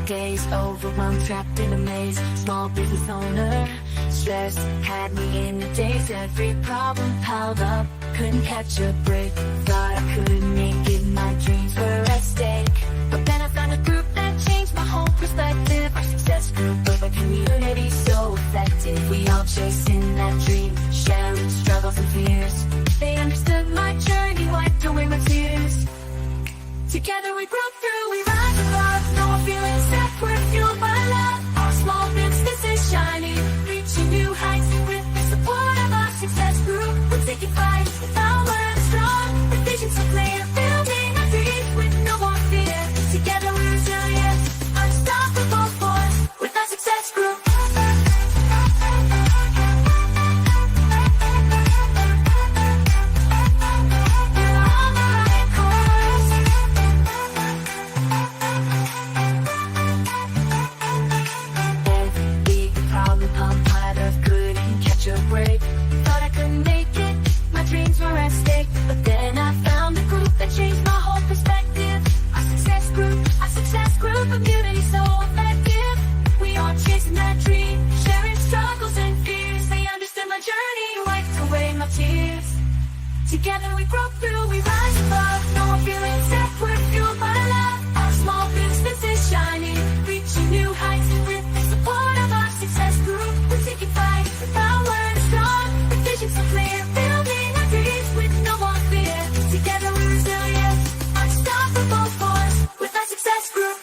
days, overwhelmed, trapped in a maze. Small business owner, stress had me in the daze. Every problem piled up, couldn't catch a break. Thought I couldn't make it, my dreams were at stake. But then I found a group that changed my whole perspective. Our success group of a community so effective. We all chasing that dream, sharing struggles and fears. They understood my journey, wiped away my tears. Together we broke through, we rise above. No more feeling stuck, we're fueled by love. Our small business is shining, reaching new heights. With the support of our success group, we're taking flight. Our word is strong, the vision so clear. Building our dreams with no more fear. Together we're resilient, unstoppable force. With our success group. Together we broke through, we rise above. No more feeling stuck, we're fueled by love. Our small business is shining, reaching new heights. With the support of our success group, we're taking flight. Our word is strong, the vision so clear. Building our dreams with no more fear. Together we're resilient, unstoppable force. With our success group.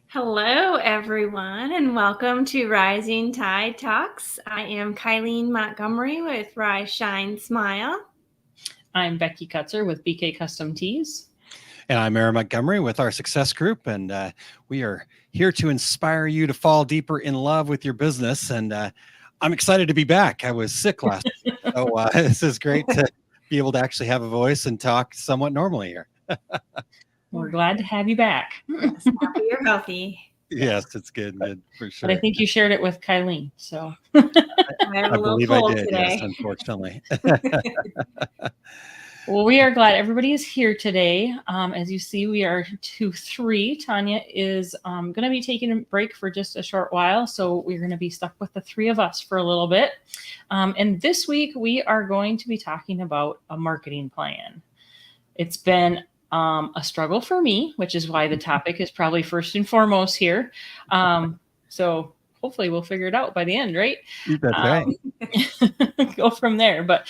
Hello, everyone, and welcome to Rising Tide Talks. I am Kylene Montgomery with Rise, Shine, Smile. I'm Becky Kutzer with BK Custom Tees. And I'm Aaron Montgomery with our Success Group, and we are here to inspire you to fall deeper in love with your business. And I'm excited to be back. I was sick last week, so this is great to be able to actually have a voice and talk somewhat normally here. We're glad to have you back. Happy you're healthy. Yes, it's good for sure. But I think you shared it with Kylene, so I have a believe little I cold did, today. yes, unfortunately. well, we are glad everybody is here today. As you see, we are 2-3. Tanya is going to be taking a break for just a short while, so we're going to be stuck with the three of us for a little bit. And this week, we are going to be talking about a marketing plan. It's been a struggle for me, which is why the topic is probably first and foremost here. So hopefully we'll figure it out by the end, right? That's right. Go from there. But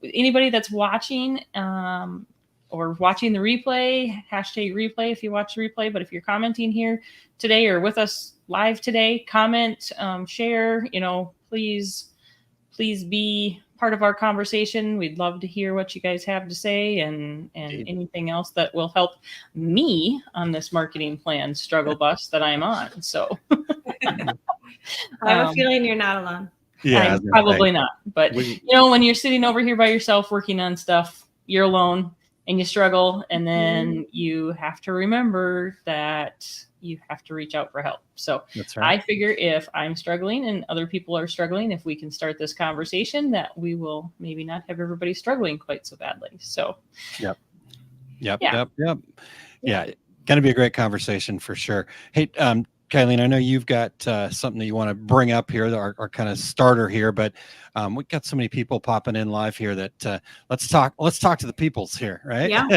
anybody that's watching or watching the replay, #replay if you watch the replay. But if you're commenting here today or with us live today, comment, share, please be part of our conversation. We'd love to hear what you guys have to say and anything else that will help me on this marketing plan struggle bus that I'm on. So I have a feeling you're not alone. Yeah, I'm probably not. But when you're sitting over here by yourself working on stuff, you're alone and you struggle, and then you have to remember that you have to reach out for help. So that's right. I figure if I'm struggling and other people are struggling, if we can start this conversation, that we will maybe not have everybody struggling quite so badly. So Yep. Yeah, going to be a great conversation for sure. Hey, Kylene, I know you've got something that you want to bring up here, our kind of starter here, but we've got so many people popping in live here that let's talk to the peoples here, right? Yeah,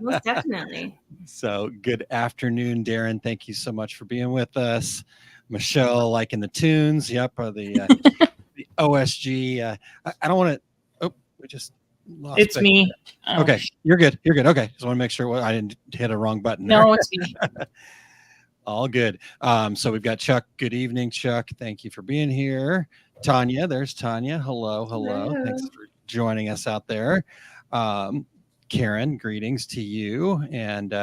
most definitely. So good afternoon, Darren. Thank you so much for being with us. Michelle, liking the tunes. Yep. The OSG. I don't want to, we just lost it's it. me. Okay. You're good. Okay. Just want to make sure I didn't hit a wrong button there. No, it's me. All good. So we've got Chuck. Good evening, Chuck. Thank you for being here. Tanya, there's Tanya. Hello. Thanks for joining us out there. Karen, greetings to you. And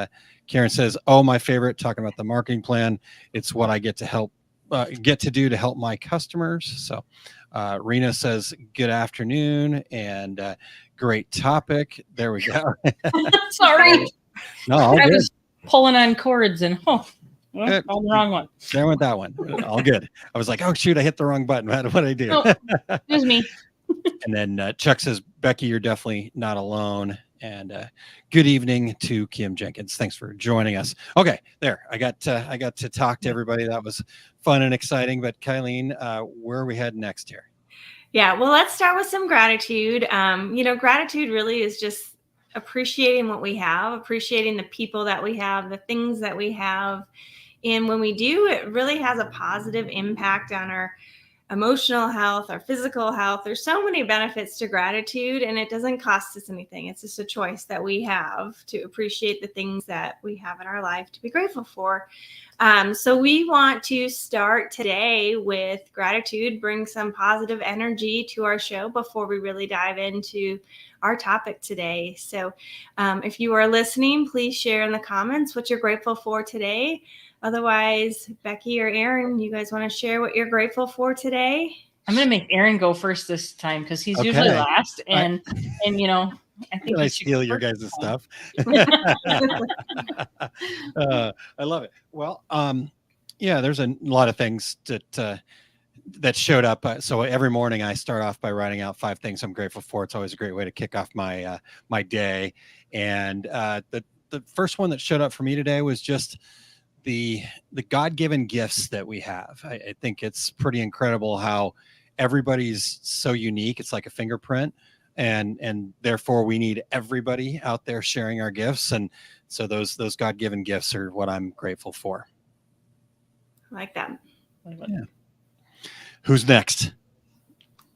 Karen says, "Oh, my favorite, talking about the marketing plan. It's what I get to do to help my customers." So Rena says, "Good afternoon," and great topic. There we go. Sorry. No, all I good. was pulling on cords and Good. on the wrong one. There went that one. All good. I was like, oh shoot, I hit the wrong button. What did I do? Oh, it was me. And then Chuck says, Becky, you're definitely not alone. And good evening to Kim Jenkins. Thanks for joining us. Okay, there. I got to talk to everybody. That was fun and exciting. But Kylene, where are we heading next here? Yeah, well, let's start with some gratitude. Gratitude really is just appreciating what we have, appreciating the people that we have, the things that we have. And when we do, it really has a positive impact on our emotional health, our physical health. There's so many benefits to gratitude, and it doesn't cost us anything. It's just a choice that we have to appreciate the things that we have in our life to be grateful for. So we want to start today with gratitude, bring some positive energy to our show before we really dive into our topic today. So if you are listening, please share in the comments what you're grateful for today. Otherwise, Becky or Aaron, you guys want to share what you're grateful for today? I'm going to make Aaron go first this time because he's usually last. And I think I steal your guys' stuff. I love it. Well, there's a lot of things that showed up. So every morning I start off by writing out 5 things I'm grateful for. It's always a great way to kick off my my day. And the first one that showed up for me today was just the God-given gifts that we have. I think it's pretty incredible how everybody's so unique. It's like a fingerprint. And therefore we need everybody out there sharing our gifts. And so those God-given gifts are what I'm grateful for. I like that. Yeah. Who's next?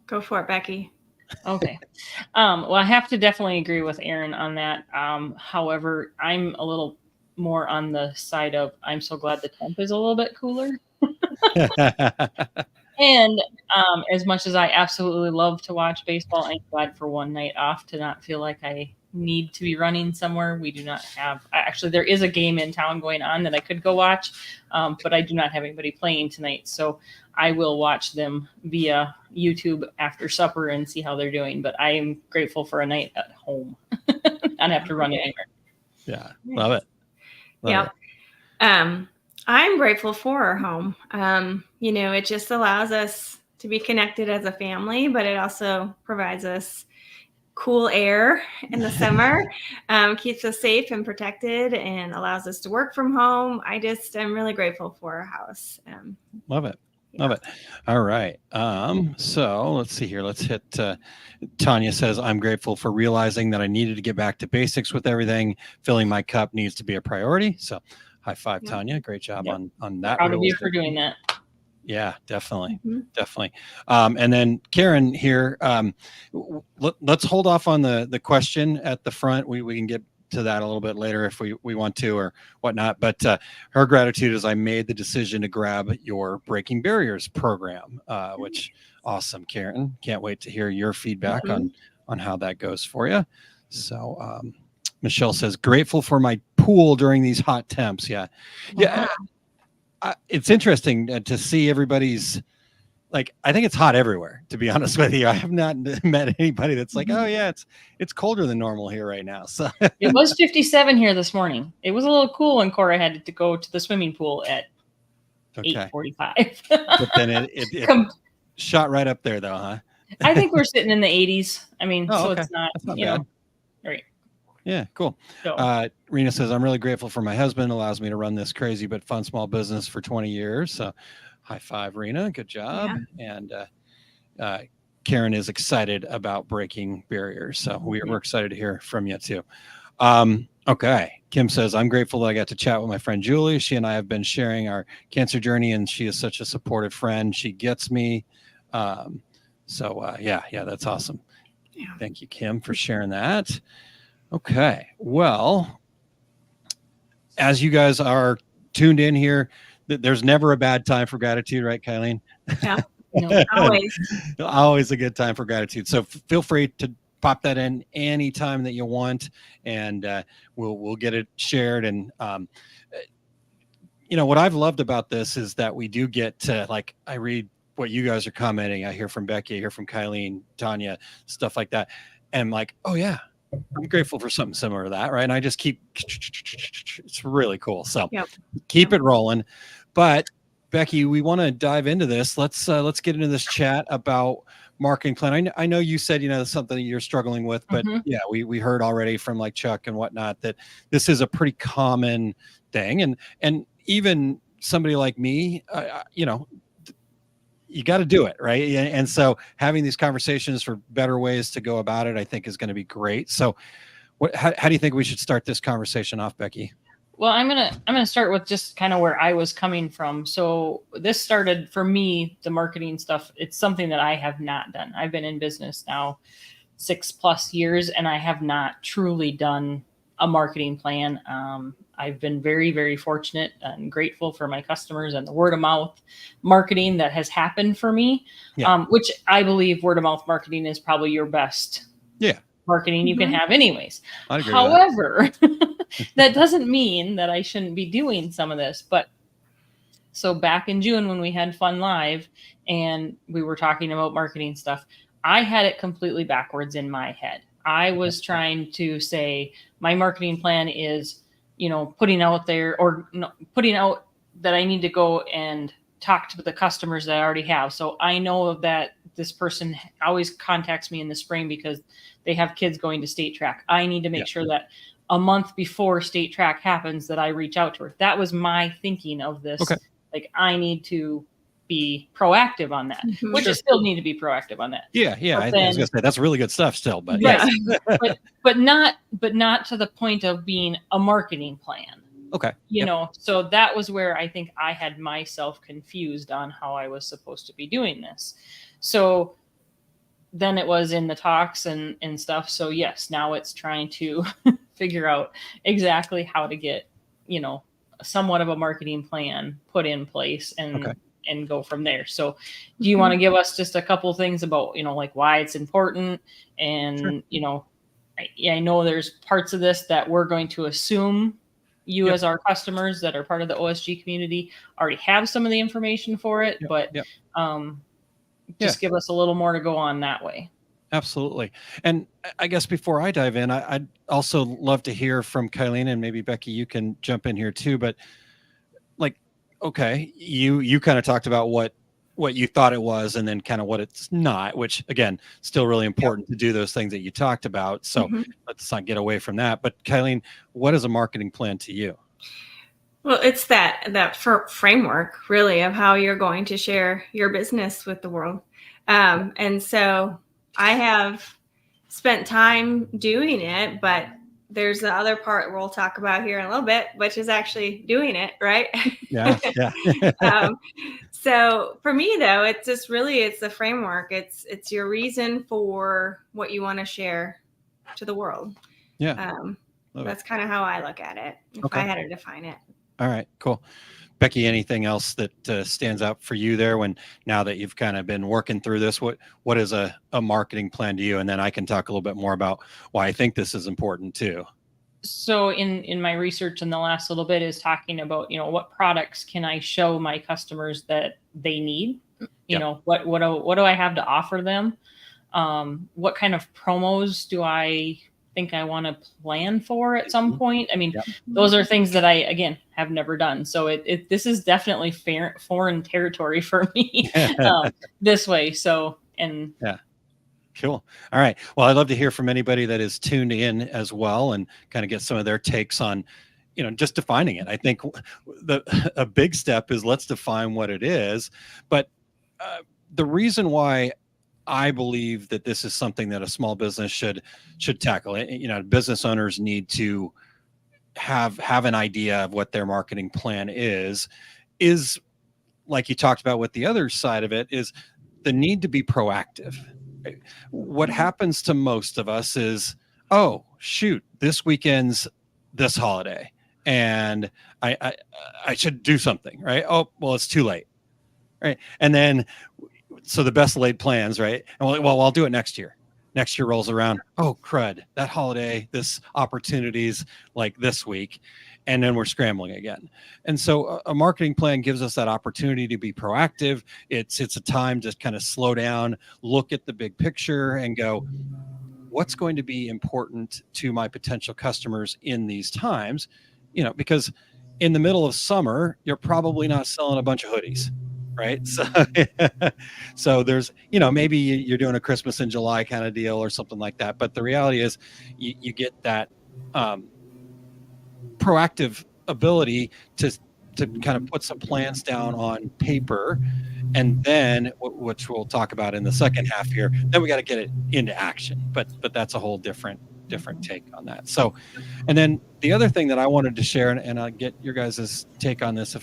Go for it, Becky. Okay. Well, I have to definitely agree with Aaron on that. However, I'm a little more on the side of I'm so glad the temp is a little bit cooler. And as much as I absolutely love to watch baseball, I'm glad for one night off to not feel like I need to be running somewhere. We do not have, actually, there is a game in town going on that I could go watch, but I do not have anybody playing tonight. So I will watch them via YouTube after supper and see how they're doing. But I am grateful for a night at home. Not have to run anywhere. Yeah, love it. Love it. I'm grateful for our home. It just allows us to be connected as a family, but it also provides us cool air in the summer, keeps us safe and protected, and allows us to work from home. I'm really grateful for our house. Love it. Love it. All right. So let's see here. Let's hit Tanya says, I'm grateful for realizing that I needed to get back to basics with everything. Filling my cup needs to be a priority. So high five, Tanya. Great job on that. Proud of you for doing that. Yeah, definitely. Mm-hmm. Definitely. And then Karen here, let's hold off on the question at the front. We can get to that a little bit later if we want to or whatnot. But her gratitude is I made the decision to grab your Breaking Barriers program, which awesome, Karen. Can't wait to hear your feedback on how that goes for you. So Michelle says, grateful for my pool during these hot temps. Yeah. Yeah. It's interesting to see everybody's, like, I think it's hot everywhere, to be honest with you. I have not met anybody that's like, oh yeah, it's colder than normal here right now. So it was 57 here this morning. It was a little cool when Cora had to go to the swimming pool at 8:45. But then it shot right up there though, huh? I think we're sitting in the 80s. I mean, okay. It's not, that's not bad. Right. Yeah, cool. So, Rena says, I'm really grateful for my husband. Allows me to run this crazy but fun small business for 20 years. So high five, Rena. Good job. Yeah. And Karen is excited about breaking barriers. So we're excited to hear from you too. Okay. Kim says, I'm grateful that I got to chat with my friend Julie. She and I have been sharing our cancer journey, and she is such a supportive friend. She gets me. Yeah, that's awesome. Yeah. Thank you, Kim, for sharing that. Okay. Well, as you guys are tuned in here, there's never a bad time for gratitude, right, Kylene? Yeah. No, always. Always a good time for gratitude. So feel free to pop that in any time that you want, and we'll get it shared. And what I've loved about this is that we do get to, like, I read what you guys are commenting. I hear from Becky, I hear from Kylene, Tanya, stuff like that. And I'm like, oh yeah, I'm grateful for something similar to that, right? And I just keep, it's really cool. So Yep. keep it rolling. But Becky, we want to dive into this. Let's get into this chat about marketing plan. I know you said, that's something that you're struggling with, but yeah, we heard already from like Chuck and whatnot that this is a pretty common thing. And even somebody like me, you got to do it, right? And so having these conversations for better ways to go about it, I think is going to be great. So how do you think we should start this conversation off, Becky? Well, I'm gonna start with just kind of where I was coming from. So this started for me, the marketing stuff. It's something that I have not done. I've been in business now 6+ years, and I have not truly done a marketing plan. I've been very, very fortunate and grateful for my customers and the word of mouth marketing that has happened for me, which I believe word of mouth marketing is probably your best marketing you can have anyways. However, that doesn't mean that I shouldn't be doing some of this. But so back in June when we had Fun Live and we were talking about marketing stuff, I had it completely backwards in my head. I was trying to say my marketing plan is, putting out there or putting out that I need to go and talk to the customers that I already have. So I know that this person always contacts me in the spring because they have kids going to state track. I need to make sure that a month before state track happens that I reach out to her. That was my thinking of this. Okay. Like I need to be proactive on that, which I still need to be proactive on that. Yeah. I was gonna say that's really good stuff still, but but not to the point of being a marketing plan. Okay. So that was where I think I had myself confused on how I was supposed to be doing this. So then it was in the talks and stuff. So yes, now it's trying to figure out exactly how to get, somewhat of a marketing plan put in place and go from there. So do you want to give us just a couple things about, like why it's important? And, I know there's parts of this that we're going to assume you as our customers that are part of the OSG community already have some of the information for it, but just give us a little more to go on that way. Absolutely. And I guess before I dive in, I'd also love to hear from Kylene, and maybe Becky, you can jump in here too, but like, okay, you kind of talked about what you thought it was and then kind of what it's not, which again, still really important to do those things that you talked about. So let's not get away from that. But Kylene, what is a marketing plan to you? Well, it's that framework really of how you're going to share your business with the world. And so I have spent time doing it, but there's the other part we'll talk about here in a little bit, which is actually doing it, right? Yeah. So for me though, it's just really, it's the framework. It's your reason for what you want to share to the world. Yeah. That's kind of how I look at it. If I had to define it. All right, cool. Becky, anything else that stands out for you there now that you've kind of been working through this? What is a marketing plan to you? And then I can talk a little bit more about why I think this is important too. So in my research in the last little bit is talking about, what products can I show my customers that they need? What do I have to offer them? What kind of promos do I think I want to plan for at some point? I mean, those are things that I, again, have never done. So this is definitely foreign territory for me this way. So, Cool. All right. Well, I'd love to hear from anybody that is tuned in as well and kind of get some of their takes on, just defining it. I think a big step is let's define what it is. But the reason why I believe that this is something that a small business should tackle. Business owners need to have an idea of what their marketing plan is like you talked about with the other side of it is the need to be proactive. What happens to most of us is, oh shoot, this weekend's this holiday and I should do something, right? Oh, well, it's too late. Right. And then so the best laid plans, right? And well, I'll do it next year. Next year rolls around. Oh, crud. That holiday, this opportunity's like this week. And then we're scrambling again. And so a marketing plan gives us that opportunity to be proactive. It's a time to kind of slow down, look at the big picture and go, what's going to be important to my potential customers in these times, because in the middle of summer, you're probably not selling a bunch of hoodies, right? So, so there's, maybe you're doing a Christmas in July kind of deal or something like that. But the reality is you get that proactive ability to kind of put some plans down on paper, and then which we'll talk about in the second half here, then we got to get it into action, but that's a whole different take on that. So, and then the other thing that I wanted to share, and I'll get your guys' take on this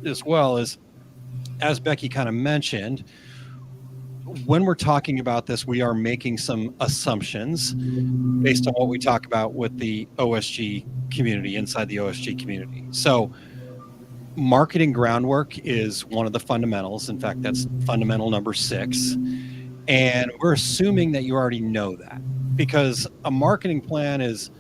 as well, is, as Becky kind of mentioned, when we're talking about this, we are making some assumptions based on what we talk about with the OSG community, inside the OSG community. So marketing groundwork is one of the fundamentals. In fact, that's fundamental number 6. And we're assuming that you already know that, because a marketing plan is,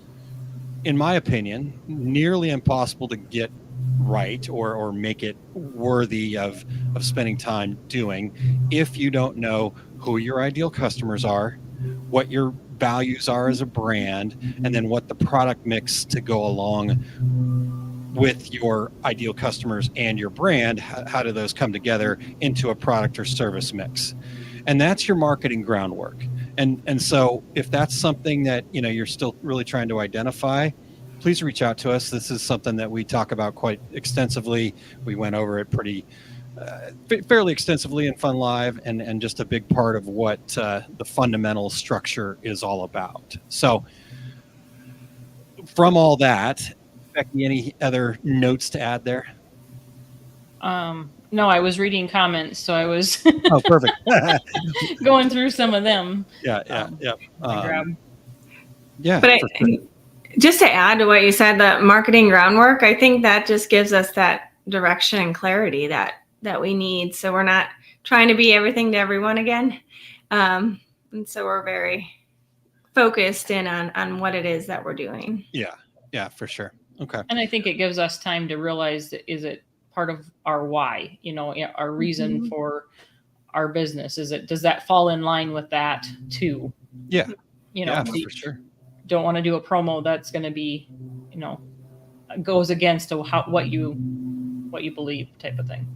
in my opinion, nearly impossible to get right or make it worthy of spending time doing if you don't know who your ideal customers are, what your values are as a brand, and then what the product mix to go along with your ideal customers and your brand, how do those come together into a product or service mix. And that's your marketing groundwork. And so if that's something that you're still really trying to identify, please reach out to us. This is something that we talk about quite extensively. We went over it fairly extensively in Fun Live, and just a big part of what the fundamental structure is all about. So from all that, Becky, any other notes to add there? No, I was reading comments, so I was Oh, perfect. going through some of them. Yeah. But just to add to what you said, the marketing groundwork, I think that just gives us that direction and clarity that we need. So we're not trying to be everything to everyone again. And so we're very focused in on what it is that we're doing. Yeah, for sure. Okay. And I think it gives us time to realize that, is it part of our why, our reason for our business? Does that fall in line with that too? Yeah. For sure. Don't want to do a promo that's going to be, goes against what you believe, type of thing.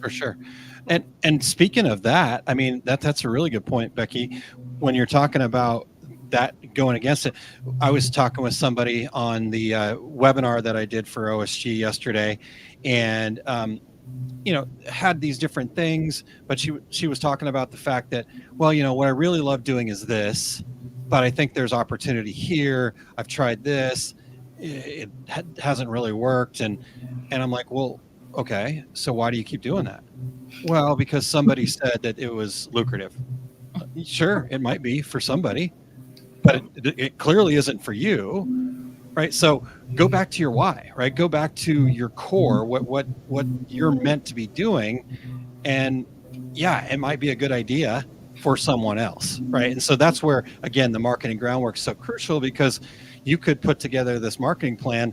For sure. And speaking of that, I mean, that's a really good point, Becky. When you're talking about that going against it, I was talking with somebody on the webinar that I did for OSG yesterday, and had these different things, but she was talking about the fact that, well, what I really love doing is this, but I think there's opportunity here. I've tried this, it hasn't really worked, and I'm like, well, okay, so why do you keep doing that? Well, because somebody said that it was lucrative. Sure, it might be for somebody, but it clearly isn't for you, right? So go back to your why, right? Go back to your core, what you're meant to be doing, and yeah, it might be a good idea for someone else, right? And so that's where, again, the marketing groundwork is so crucial, because you could put together this marketing plan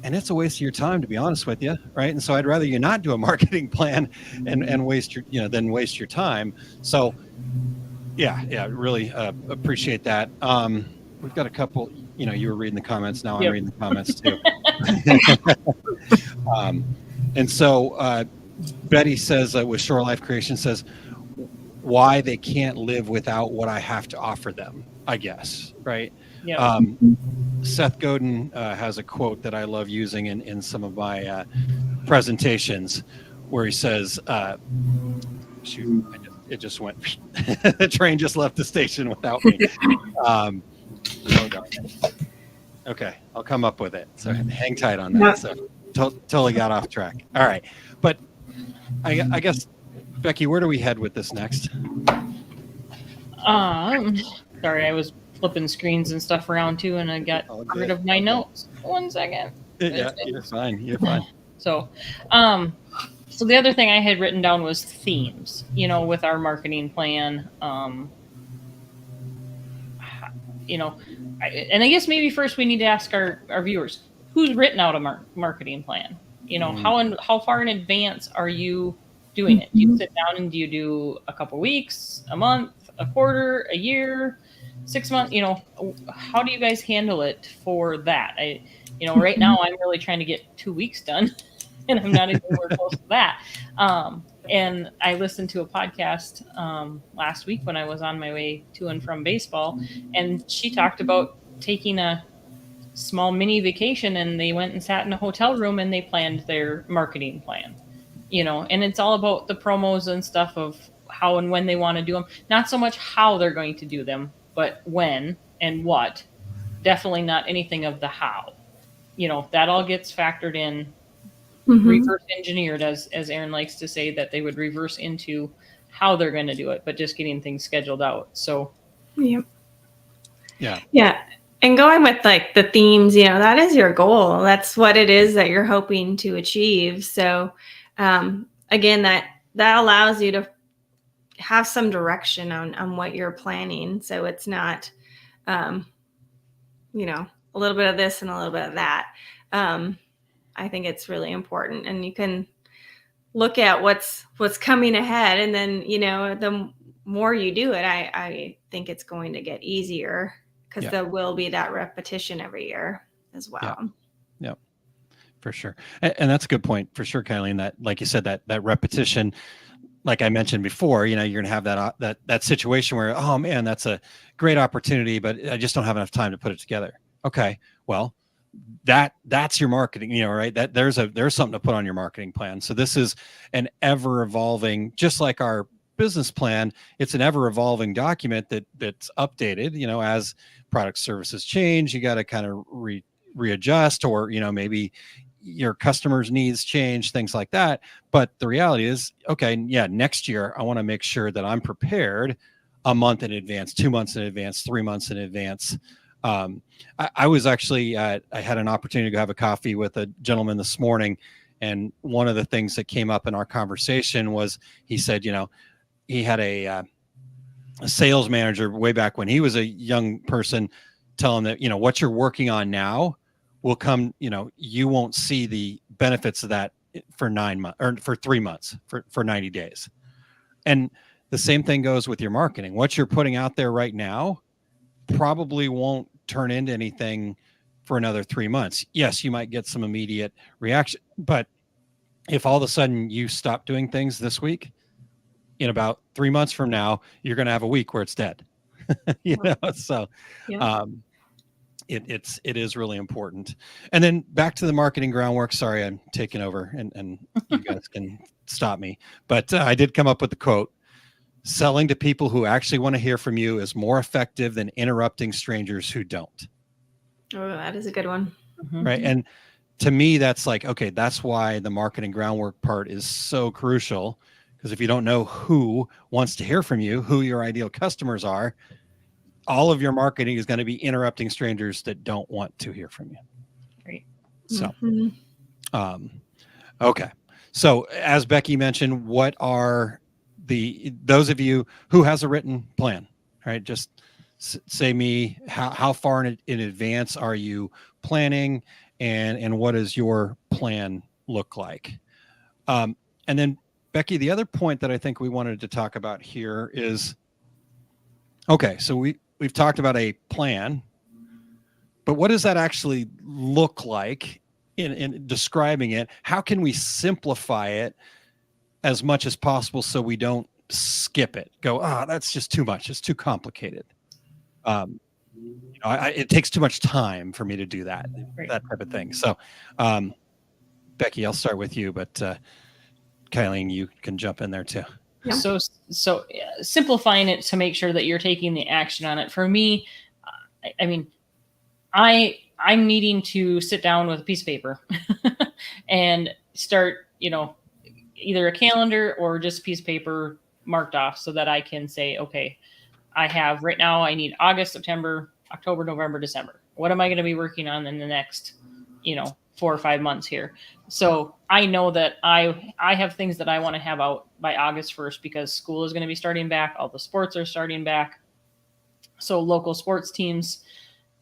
and it's a waste of your time, to be honest with you, right? And so I'd rather you not do a marketing plan and waste your, than waste your time. So yeah, really appreciate that. We've got a couple, you were reading the comments, now I'm reading the comments too. And so Betty says, with Shore Life Creation, says, why they can't live without what I have to offer them, I guess, right? Yeah. Seth Godin has a quote that I love using in some of my presentations, where he says, it just went, the train just left the station without me. Okay, I'll come up with it. So hang tight on that. So totally got off track. All right. But I guess, Becky, where do we head with this next? Sorry, I was flipping screens and stuff around too, and I got rid of my notes. 1 second. Yeah, you're fine. You're fine. So the other thing I had written down was themes, with our marketing plan. And I guess maybe first we need to ask our viewers, who's written out a marketing plan? How far in advance are you doing it? Do you sit down and do you do a couple weeks, a month, a quarter, a year, 6 months, how do you guys handle it for that? Right now I'm really trying to get 2 weeks done and I'm not anywhere close to that. And I listened to a podcast last week when I was on my way to and from baseball, and she talked about taking a small mini vacation, and they went and sat in a hotel room and they planned their marketing plan, and it's all about the promos and stuff of how and when they want to do them. Not so much how they're going to do them, but when and what. Definitely not anything of the how. That all gets factored in, reverse engineered, as Aaron likes to say, that they would reverse into how they're going to do it, but just getting things scheduled out. So, yeah. Yeah. And going with like the themes, that is your goal. That's what it is that you're hoping to achieve. So, again, that allows you to have some direction on what you're planning. So it's not, a little bit of this and a little bit of that. I think it's really important, and you can look at what's coming ahead, and then the more you do it, I think it's going to get easier, because there will be that repetition every year as well. Yeah, for sure. And that's a good point for sure, Kylie. That, like you said, that repetition, like I mentioned before, you're going to have that situation where, oh man, that's a great opportunity, but I just don't have enough time to put it together. Okay, well, that's your marketing, right? That there's something to put on your marketing plan. So this is an ever evolving, just like our business plan, it's an ever evolving document that's updated, as product services change. You got to kind of readjust, or, maybe your customers' needs change, things like that. But the reality is, okay, next year, I want to make sure that I'm prepared a month in advance, 2 months in advance, 3 months in advance. I was actually, I had an opportunity to go have a coffee with a gentleman this morning. And one of the things that came up in our conversation was, he said, he had a sales manager way back when he was a young person tell him that, what you're working on now will come, you won't see the benefits of that for 9 months or for 3 months, for 90 days. And the same thing goes with your marketing. What you're putting out there right now probably won't turn into anything for another 3 months. Yes, you might get some immediate reaction, but if all of a sudden you stop doing things this week, in about 3 months from now, you're going to have a week where it's dead. So it is really important. And then back to the marketing groundwork. Sorry, I'm taking over, and you guys can stop me. But I did come up with the quote: selling to people who actually want to hear from you is more effective than interrupting strangers who don't. Oh, that is a good one. Right. And to me, that's like, okay, that's why the marketing groundwork part is so crucial. Because if you don't know who wants to hear from you, who your ideal customers are, all of your marketing is going to be interrupting strangers that don't want to hear from you. Great. So, okay. So as Becky mentioned, what are those of you who has a written plan, right? Just say me, how far in advance are you planning, and what does your plan look like? And then Becky, the other point that I think we wanted to talk about here is, okay, so we've talked about a plan, but what does that actually look like in describing it? How can we simplify it as much as possible so we don't skip it, go, that's just too much, it's too complicated. It takes too much time for me to do that, that type of thing. So, Becky, I'll start with you, but Kylie, you can jump in there too. Yeah. So simplifying it to make sure that you're taking the action on it. For me, I'm needing to sit down with a piece of paper and start, either a calendar or just a piece of paper marked off, so that I can say, okay, I have right now, I need August, September, October, November, December. What am I going to be working on in the next, 4 or 5 months here? So I know that I have things that I want to have out by August 1st, because school is going to be starting back. All the sports are starting back. So local sports teams,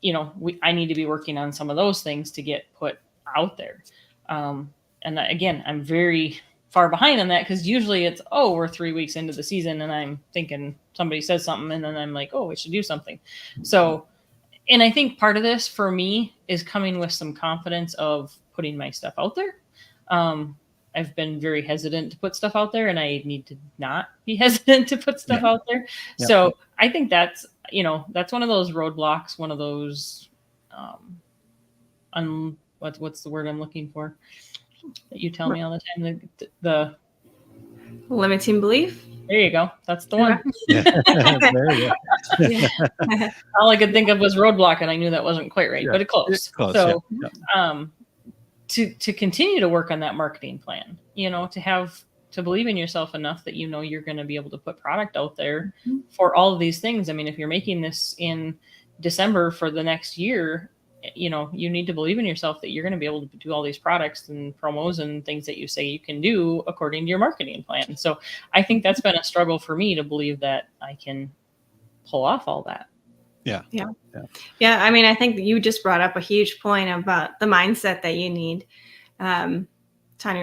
I need to be working on some of those things to get put out there. And again, I'm very far behind on that, because usually it's, oh, we're 3 weeks into the season and I'm thinking somebody says something and then I'm like, oh, we should do something. So, and I think part of this for me is coming with some confidence of putting my stuff out there. I've been very hesitant to put stuff out there, and I need to not be hestant to put stuff out there. Yeah. So I think that's, that's one of those roadblocks, one of those, what's the word I'm looking for that you tell me all the time? The Limiting belief. there you go. That's the one. There you go. Yeah. All I could think of was roadblock, and I knew that wasn't quite right, but it's close. It's close, So, yeah. To continue to work on that marketing plan, to believe in yourself enough that you're going to be able to put product out there for all of these things. I mean, if you're making this in December for the next year, you need to believe in yourself that you're going to be able to do all these products and promos and things that you say you can do according to your marketing plan. So I think that's been a struggle for me to believe that I can pull off all that. Yeah. I mean, I think you just brought up a huge point about the mindset that you need. Tanya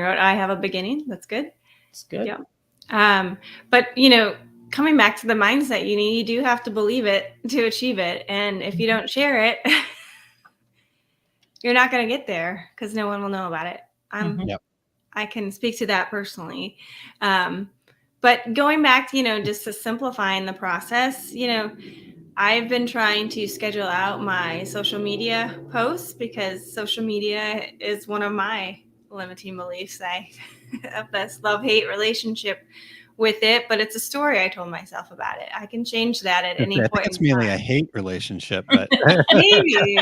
wrote, I have a beginning. That's good. It's good. Yeah. But coming back to the mindset you need, you do have to believe it to achieve it. And if you don't share it, you're not going to get there because no one will know about it. I can speak to that personally. But going back to, just to simplifying the process, I've been trying to schedule out my social media posts because social media is one of my limiting beliefs. I have this love-hate relationship with it, but it's a story I told myself about it. I can change that at any point. It's mainly a hate relationship, but maybe.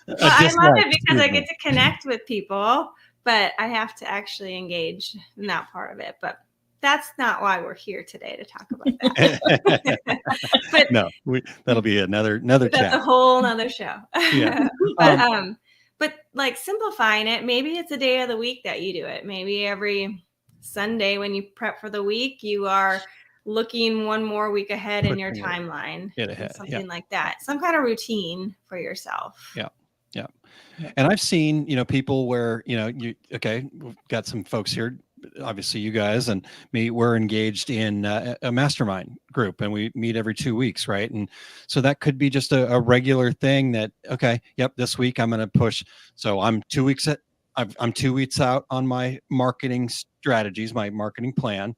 Well, I love it because I get to connect with people, but I have to actually engage in that part of it. But that's not why we're here today to talk about that. But no, that'll be another that's chat. a whole nother show. Yeah. But like simplifying it, maybe it's a day of the week that you do it. Maybe every Sunday when you prep for the week, you are looking one more week ahead in your timeline. Get ahead. Something like that. Some kind of routine for yourself. Yeah. And I've seen, people where, we've got some folks here, obviously you guys and me, we're engaged in a mastermind group and we meet every 2 weeks. Right. And so that could be just a regular thing that, this week I'm going to push. So I'm 2 weeks I'm 2 weeks out on my marketing strategies, my marketing plan.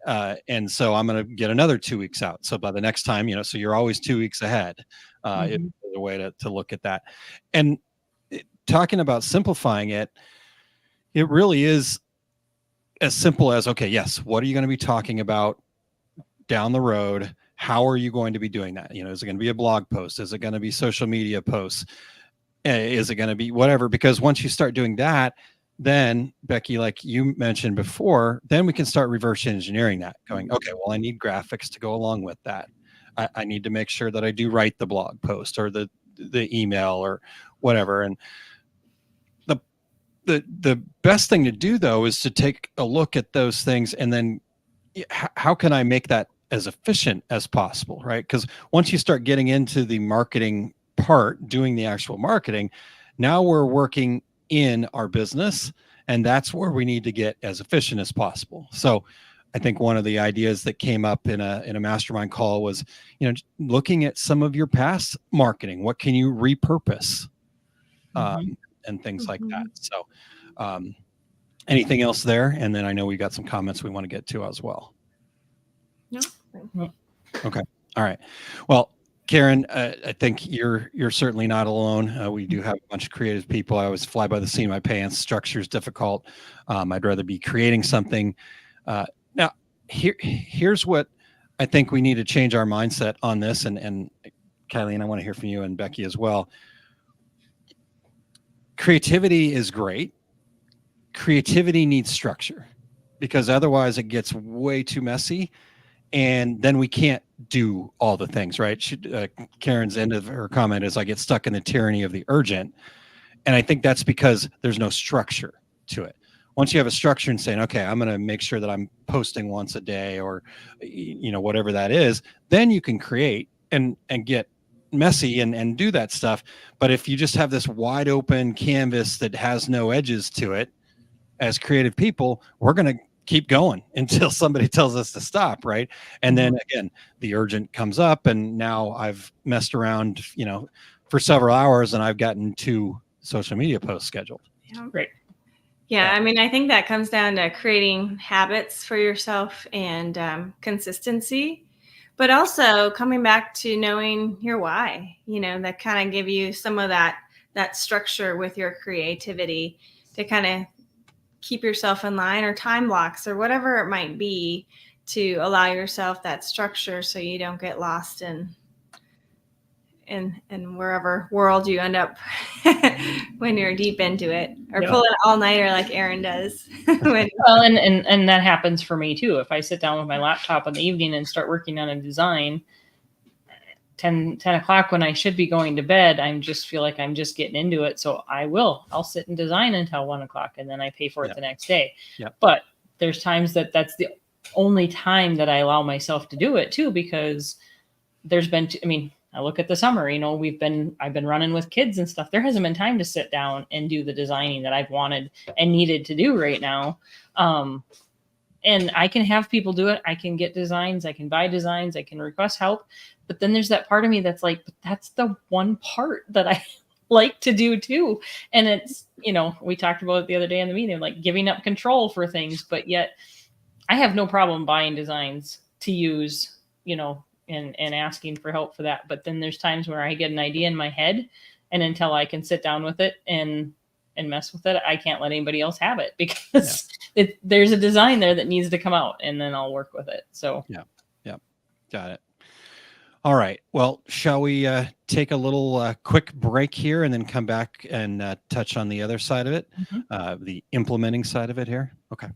And so I'm going to get another 2 weeks out. So by the next time, so you're always 2 weeks ahead. It's a way to look at that. And talking about simplifying it, it really is as simple as, what are you going to be talking about down the road? How are you going to be doing that? Is it going to be a blog post? Is it going to be social media posts? Is it going to be whatever? Because once you start doing that, then Becky, like you mentioned before, then we can start reverse engineering that, going, I need graphics to go along with that. I need to make sure that I do write the blog post or the email or whatever. And the best thing to do though is to take a look at those things and then how can I make that as efficient as possible, right? Because once you start getting into the marketing part, doing the actual marketing, now we're working in our business, and that's where we need to get as efficient as possible. So I think one of the ideas that came up in a mastermind call was, looking at some of your past marketing. What can you repurpose? And things like that. So anything else there? And then I know we got some comments we want to get to as well. No. Okay. All right. Well, Karen, I think you're certainly not alone. We do have a bunch of creative people. I always fly by the seat of my pants. Structure is difficult. I'd rather be creating something. Now, here's what I think we need to change our mindset on this. And Kylie, I want to hear from you and Becky as well. Creativity is great. Creativity needs structure because otherwise it gets way too messy and then we can't do all the things, right? Karen's end of her comment is I get stuck in the tyranny of the urgent. And I think that's because there's no structure to it. Once you have a structure and saying, I'm going to make sure that I'm posting once a day or, whatever that is, then you can create and get messy and do that stuff. But if you just have this wide open canvas that has no edges to it, as creative people, we're going to keep going until somebody tells us to stop, right? And then again, the urgent comes up, and now I've messed around, for several hours, and I've gotten 2 social media posts scheduled. Yeah. Right. Yeah, I mean, I think that comes down to creating habits for yourself and consistency, but also coming back to knowing your why, that kind of give you some of that structure with your creativity to kind of keep yourself in line, or time blocks or whatever it might be, to allow yourself that structure so you don't get lost in wherever world you end up when you're deep into it, or pull an all-nighter like Aaron does. Well, and that happens for me too. If I sit down with my laptop in the evening and start working on a design, 10 o'clock when I should be going to bed, I just feel like I'm just getting into it. So I'll sit and design until 1 o'clock, and then I pay for it the next day. Yep. But there's times that's the only time that I allow myself to do it too, because there's been, I look at the summer, I've been running with kids and stuff. There hasn't been time to sit down and do the designing that I've wanted and needed to do right now. And I can have people do it. I can get designs. I can buy designs. I can request help. But then there's that part of me that's like, but that's the one part that I like to do too. And it's, we talked about it the other day in the meeting, like giving up control for things, but yet I have no problem buying designs to use, and asking for help for that. But then there's times where I get an idea in my head, and until I can sit down with it and mess with it, I can't let anybody else have it, because there's a design there that needs to come out, and then I'll work with it. So yeah. Got it. All right. Well, shall we take a little quick break here and then come back and touch on the other side of it, the implementing side of it here? Okay.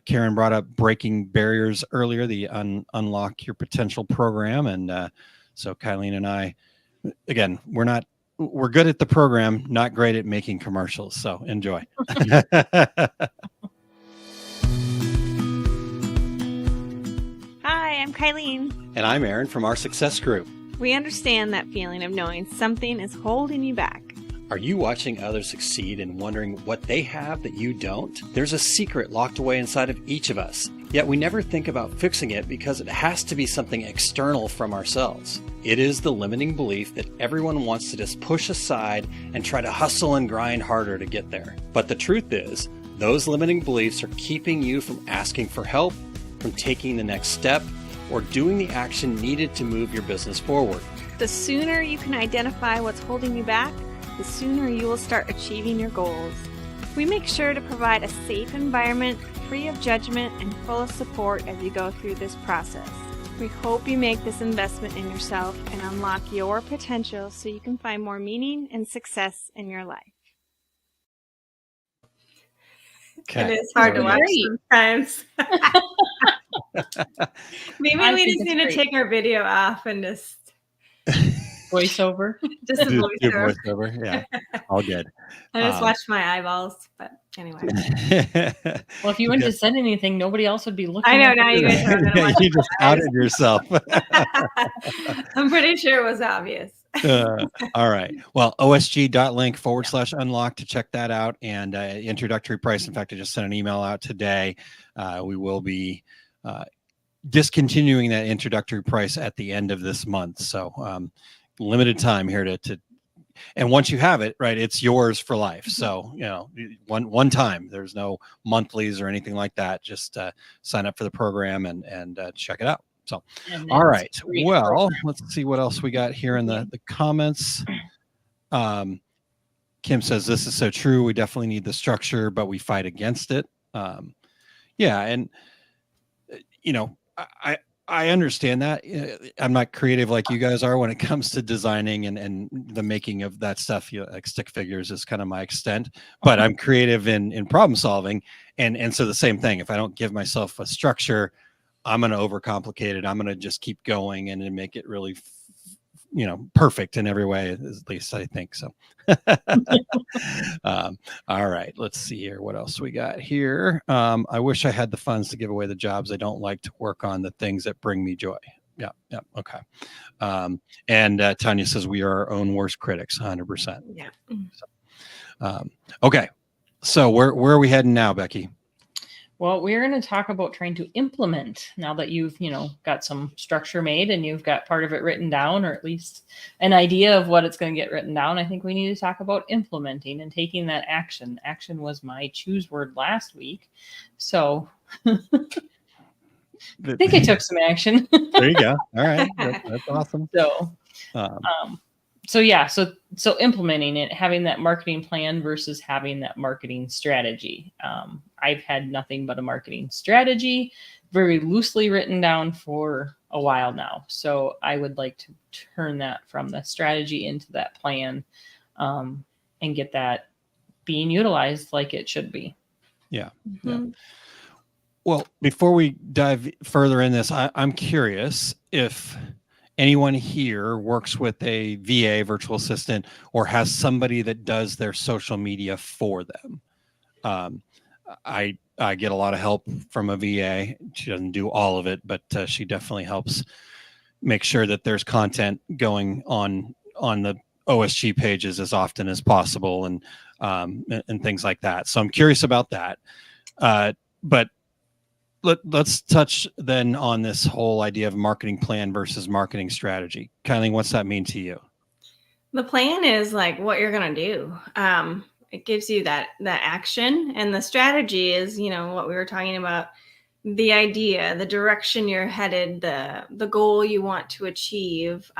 Karen brought up breaking barriers earlier, the Unlock Your Potential program. And so Kylene and I, again, we're good at the program, not great at making commercials. So enjoy. Hi, I'm Kylene. And I'm Aaron from our Success Group. We understand that feeling of knowing something is holding you back. Are you watching others succeed and wondering what they have that you don't? There's a secret locked away inside of each of us, yet we never think about fixing it because it has to be something external from ourselves. It is the limiting belief that everyone wants to just push aside and try to hustle and grind harder to get there. But the truth is, those limiting beliefs are keeping you from asking for help, from taking the next step, or doing the action needed to move your business forward. The sooner you can identify what's holding you back, the sooner you will start achieving your goals. We make sure to provide a safe environment, free of judgment and full of support as you go through this process. We hope you make this investment in yourself and unlock your potential so you can find more meaning and success in your life. Okay. It is hard to watch sometimes. Maybe I we think just it's need to great. take our video off and just voiceover. just a Do voiceover. voiceover. Yeah. All good. I just watched my eyeballs, but anyway. Well, if you wouldn't have said anything, nobody else would be looking. I know, at now you guys are gonna watch You just my eyes. outed yourself. I'm pretty sure it was obvious. All right. Well, osg.link/unlock to check that out. And introductory price. In fact, I just sent an email out today. We will be discontinuing that introductory price at the end of this month. So limited time here to and once you have it, right, it's yours for life. So, one time, there's no monthlies or anything like that. Just sign up for the program and check it out. So, all right. Well, let's see what else we got here in the comments. Kim says, this is so true. We definitely need the structure, but we fight against it. Yeah. And, I understand that. I'm not creative like you guys are when it comes to designing and the making of that stuff. Like stick figures is kind of my extent, but I'm creative in problem solving. And so the same thing, if I don't give myself a structure, I'm going to overcomplicate it. I'm going to just keep going and then make it really, perfect in every way, at least I think so. All right, let's see here. What else we got here? I wish I had the funds to give away the jobs. I don't like to work on the things that bring me joy. Yeah. Okay. And Tanya says we are our own worst critics, 100%. Yeah. Okay. So where are we heading now, Becky? Well, we're going to talk about trying to implement now that you've, got some structure made and you've got part of it written down, or at least an idea of what it's going to get written down. I think we need to talk about implementing and taking that action. Action was my choose word last week. So I think I took some action. There you go. All right. That's awesome. So implementing it, having that marketing plan versus having that marketing strategy. I've had nothing but a marketing strategy, very loosely written down for a while now. So I would like to turn that from the strategy into that plan, and get that being utilized like it should be. Yeah. Mm-hmm. Yeah. Well, before we dive further in this, I'm curious if anyone here works with a VA, virtual assistant, or has somebody that does their social media for them. I get a lot of help from a VA. She doesn't do all of it, but she definitely helps make sure that there's content going on the OSG pages as often as possible, and things like that. So I'm curious about that. But let's touch then on this whole idea of marketing plan versus marketing strategy. Kylie, what's that mean to you? The plan is like what you're going to do. It gives you that action, and the strategy is, what we were talking about, the idea, the direction you're headed, the goal you want to achieve,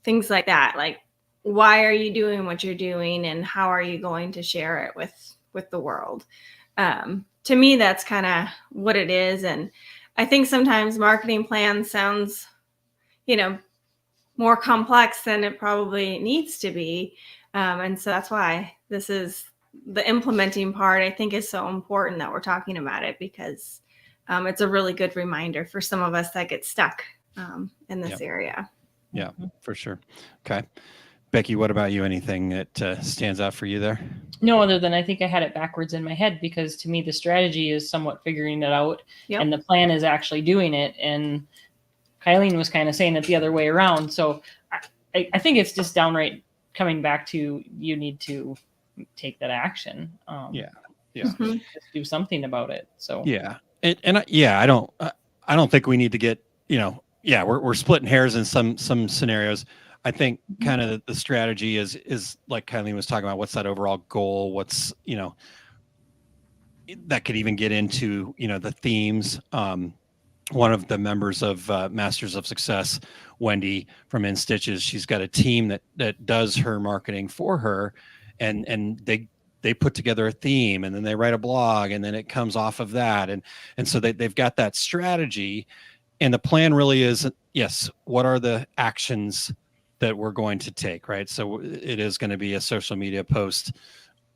things like that. Like, why are you doing what you're doing, and how are you going to share it with the world? To me, that's kind of what it is. And I think sometimes marketing plan sounds, more complex than it probably needs to be. And so that's why this is the implementing part, I think, is so important that we're talking about it, because it's a really good reminder for some of us that get stuck in this area. Yeah, for sure. Okay. Becky, what about you? Anything that stands out for you there? No, other than I think I had it backwards in my head, because to me, the strategy is somewhat figuring it out, and the plan is actually doing it. And Kylene was kind of saying it the other way around. So I think it's just downright coming back to, you need to take that action. Just do something about it. So I don't think we need to get, we're splitting hairs in some scenarios. I think kind of the strategy is like Kylene was talking about, what's that overall goal? What's, that could even get into, the themes. One of the members of Masters of Success, Wendy from In Stitches, she's got a team that does her marketing for her, and they put together a theme, and then they write a blog, and then it comes off of that. And so they've got that strategy, and the plan really is, yes, what are the actions that we're going to take, right? So it is going to be a social media post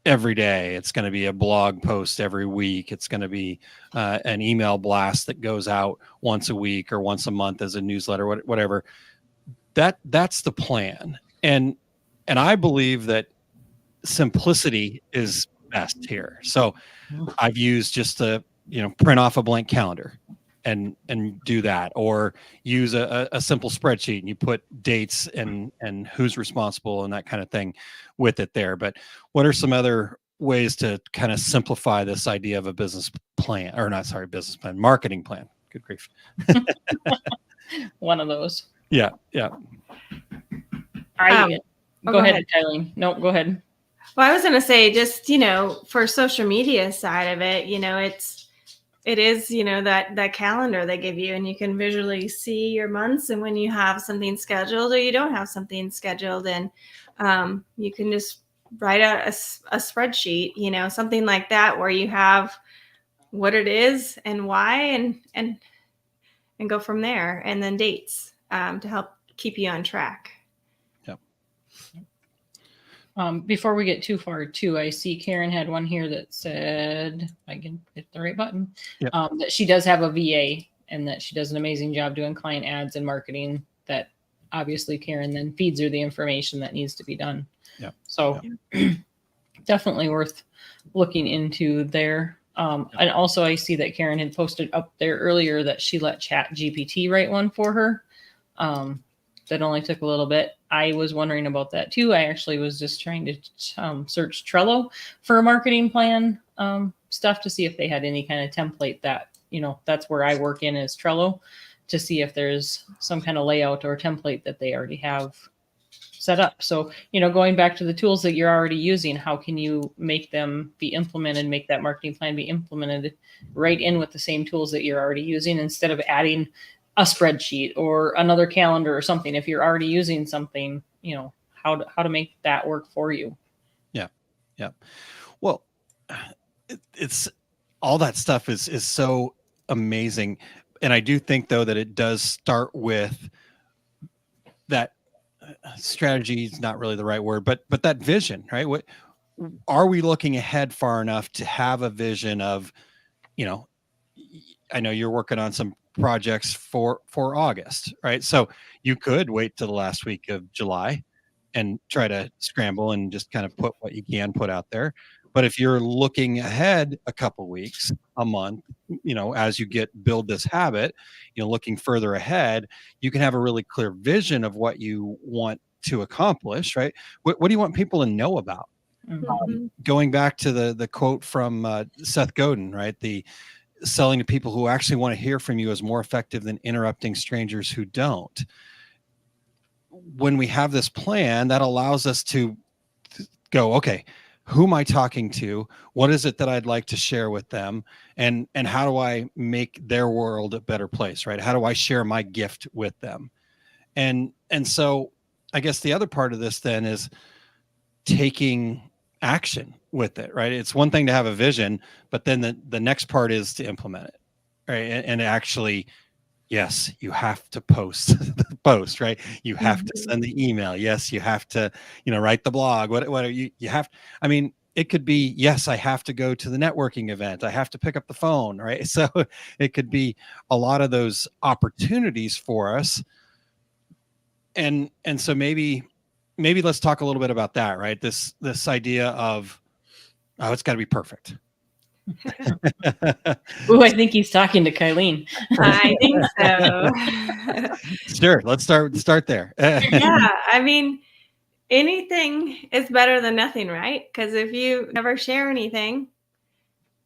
every day. It's going to be a blog post every week. It's going to be an email blast that goes out once a week or once a month as a newsletter, whatever. That's the plan. And I believe that simplicity is best here. So I've used just to, print off a blank calendar and do that, or use a simple spreadsheet, and you put dates and who's responsible and that kind of thing with it there. But what are some other ways to kind of simplify this idea of a business plan, or not, sorry, business plan, marketing plan? Good grief. One of those. Yeah. Go ahead, Kylene. No, go ahead. Well, I was going to say, just, for social media side of it, it is, that calendar they give you, and you can visually see your months, and when you have something scheduled or you don't have something scheduled, and you can just write out a spreadsheet, something like that, where you have what it is and why, and go from there, and then dates to help keep you on track. Before we get too far too, I see Karen had one here that said, I can hit the right button, that she does have a VA, and that she does an amazing job doing client ads and marketing, that obviously Karen then feeds her the information that needs to be done. So definitely worth looking into there. And also I see that Karen had posted up there earlier that she let Chat GPT write one for her. that only took a little bit. I was wondering about that too. I actually was just trying to search Trello for a marketing plan stuff to see if they had any kind of template that, that's where I work in, is Trello, to see if there's some kind of layout or template that they already have set up. So, going back to the tools that you're already using, how can you make them be implemented, make that marketing plan be implemented right in with the same tools that you're already using, instead of adding a spreadsheet or another calendar or something. If you're already using something, how to make that work for you. Yeah. Yeah. Well, it's all that stuff is so amazing. And I do think, though, that it does start with that strategy is not really the right word, but that vision, right? What are we looking ahead far enough to have a vision of, I know you're working on some projects for August, right? So you could wait till the last week of July and try to scramble and just kind of put what you can put out there. But if you're looking ahead a couple weeks, a month, as you build this habit, looking further ahead, you can have a really clear vision of what you want to accomplish, right? What do you want people to know about? Mhm. Going back to the quote from Seth Godin, right? The selling to people who actually want to hear from you is more effective than interrupting strangers who don't. When we have this plan, that allows us to go, okay, who am I talking to? What is it that I'd like to share with them? And how do I make their world a better place, right? How do I share my gift with them? And so I guess the other part of this then is taking action with it, right? It's one thing to have a vision, but then the next part is to implement it, right? And actually, yes, you have to post the post, right? You have to send the email. Yes, you have to, write the blog. What you have. I mean, it could be, yes, I have to go to the networking event. I have to pick up the phone, right? So it could be a lot of those opportunities for us. And so maybe let's talk a little bit about that, right? This idea of, oh, it's got to be perfect. Oh, I think he's talking to Kylene. I think so. Sure. Let's start there. Yeah, I mean, anything is better than nothing, right? Because if you never share anything,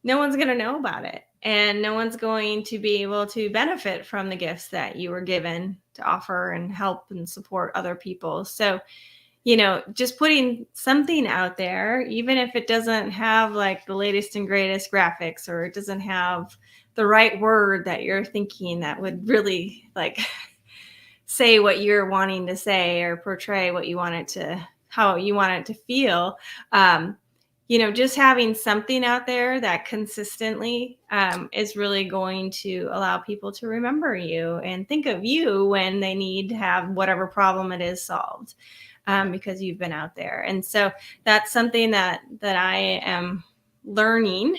no one's going to know about it, and no one's going to be able to benefit from the gifts that you were given to offer and help and support other people. So, just putting something out there, even if it doesn't have like the latest and greatest graphics, or it doesn't have the right word that you're thinking that would really like say what you're wanting to say or portray what you want it to, how you want it to feel. Just having something out there that consistently is really going to allow people to remember you and think of you when they need to have whatever problem it is solved, because you've been out there. And so that's something that I am learning.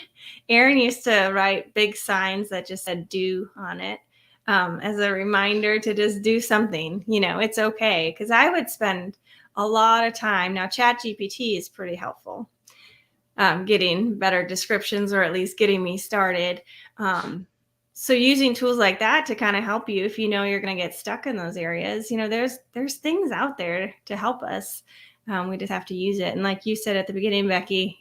Aaron used to write big signs that just said "do" on it, as a reminder to just do something. It's okay. Because I would spend a lot of time. Now, ChatGPT is pretty helpful, getting better descriptions, or at least getting me started. So using tools like that to kind of help you if you're going to get stuck in those areas, there's things out there to help us. We just have to use it. And like you said at the beginning, Becky,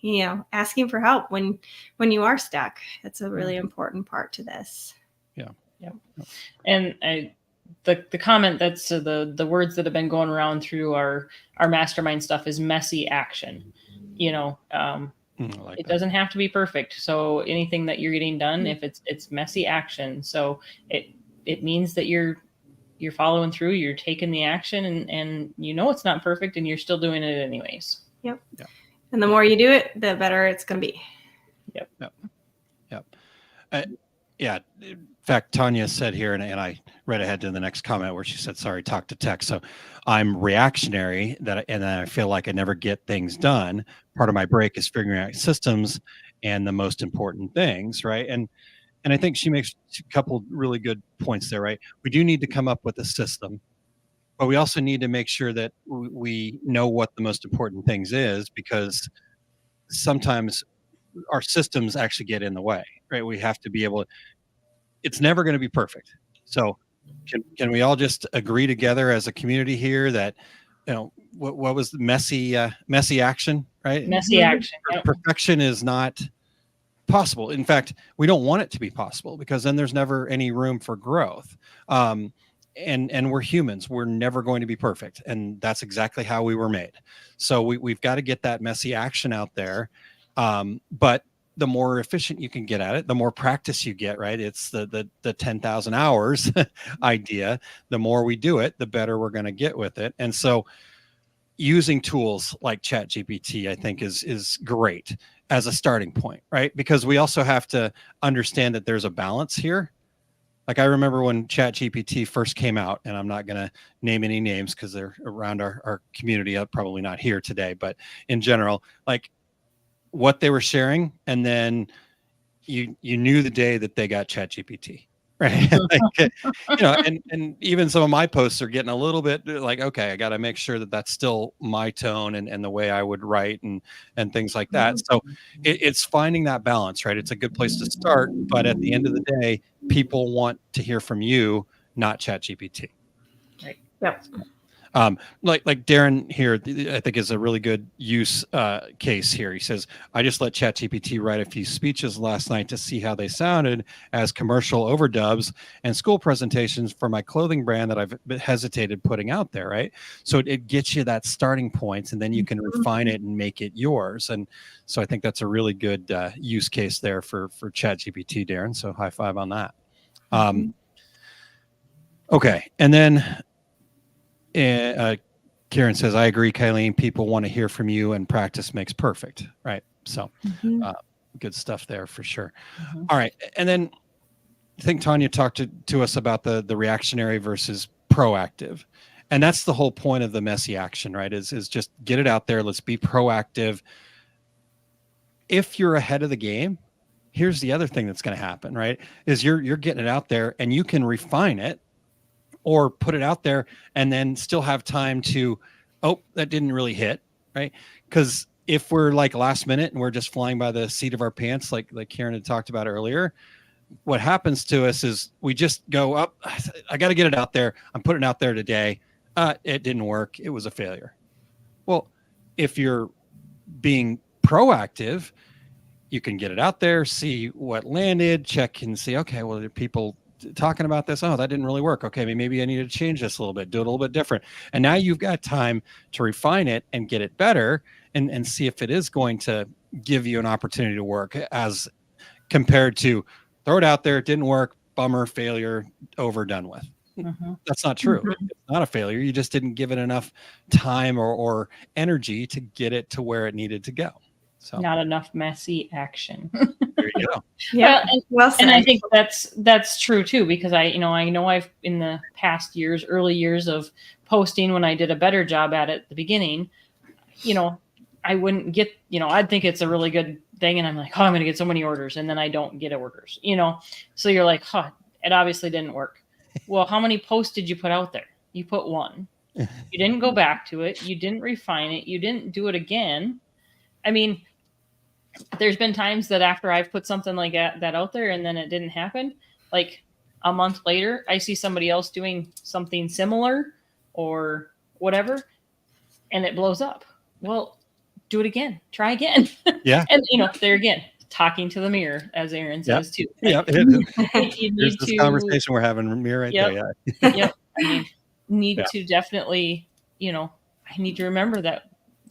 asking for help when you are stuck, that's a really important part to this. Yeah. Yeah. And the comment that's the words that have been going around through our mastermind stuff is messy action. It doesn't have to be perfect. So anything that you're getting done, if it's messy action, so it means that you're following through, you're taking the action, and it's not perfect, and you're still doing it anyways. Yep. And the more you do it, the better it's going to be. Yep. Yeah. In fact, Tanya said here, and I read ahead to the next comment where she said, sorry, talk to tech. So I'm reactionary and I feel like I never get things done. Part of my break is figuring out systems and the most important things, right? And I think she makes a couple really good points there, right? We do need to come up with a system, but we also need to make sure that we know what the most important things is, because sometimes our systems actually get in the way, right? We have to be able to, it's never going to be perfect. So Can we all just agree together as a community here that, what was the messy action, right? Messy action. Yep. Perfection is not possible. In fact, we don't want it to be possible, because then there's never any room for growth. And we're humans. We're never going to be perfect. And that's exactly how we were made. So we've got to get that messy action out there. But the more efficient you can get at it, the more practice you get, right? It's the 10,000 hours idea. The more we do it, the better we're going to get with it. And so using tools like ChatGPT, I think is great as a starting point, right? Because we also have to understand that there's a balance here. Like, I remember when ChatGPT first came out, and I'm not going to name any names because they're around our community, probably not here today, but in general, like what they were sharing, and then you knew the day that they got ChatGPT, right? Like, and even some of my posts are getting a little bit like, okay, I got to make sure that that's still my tone and the way I would write and things like that. So it's finding that balance, right? It's a good place to start, but at the end of the day, people want to hear from you, not ChatGPT. Right. Yep. Like Darren here, I think is a really good use case here. He says, I just let ChatGPT write a few speeches last night to see how they sounded as commercial overdubs and school presentations for my clothing brand that I've hesitated putting out there, right? So it gets you that starting point, and then you can refine it and make it yours. And so I think that's a really good use case there for ChatGPT, Darren. So high five on that. Okay. And then Karen says, I agree, Kylene. People want to hear from you, and practice makes perfect. Right. So good stuff there for sure. All right. And then I think Tanya talked to us about the reactionary versus proactive. And that's the whole point of the messy action, right? Is just get it out there. Let's be proactive. If you're ahead of the game, here's the other thing that's going to happen, right? Is you're getting it out there, and you can refine it or put it out there and then still have time to, oh, that didn't really hit, right? Because if we're like last minute and we're just flying by the seat of our pants, like Karen had talked about earlier, what happens to us is we just go up, I got to get it out there. I'm putting it out there today. It didn't work. It was a failure. Well, if you're being proactive, you can get it out there, see what landed, check and see, okay, well, there are people talking about this. Oh, that didn't really work. Okay, maybe I need to change this a little bit, do it a little bit different. And now you've got time to refine it and get it better and see if it is going to give you an opportunity to work, as compared to throw it out there, it didn't work, bummer, failure, over, done with. That's not true. It's not a failure. You just didn't give it enough time or energy to get it to where it needed to go. So not enough messy action. There you go. Yeah. Well, and I think that's true too, because I know I've in the past years, early years of posting, when I did a better job at it at the beginning, I wouldn't get, I'd think it's a really good thing, and I'm like, oh, I'm going to get so many orders, and then I don't get orders, So you're like, it obviously didn't work. Well, how many posts did you put out there? You put one. You didn't go back to it. You didn't refine it. You didn't do it again. I mean, there's been times that after I've put something like that out there and then it didn't happen, like a month later, I see somebody else doing something similar or whatever, and it blows up. Well, do it again. Try again. Yeah. And, there again, talking to the mirror, as Aaron says too. Yeah. You There's this conversation we're having, mirror right there. Yeah. Yep. I need to definitely, I need to remember that.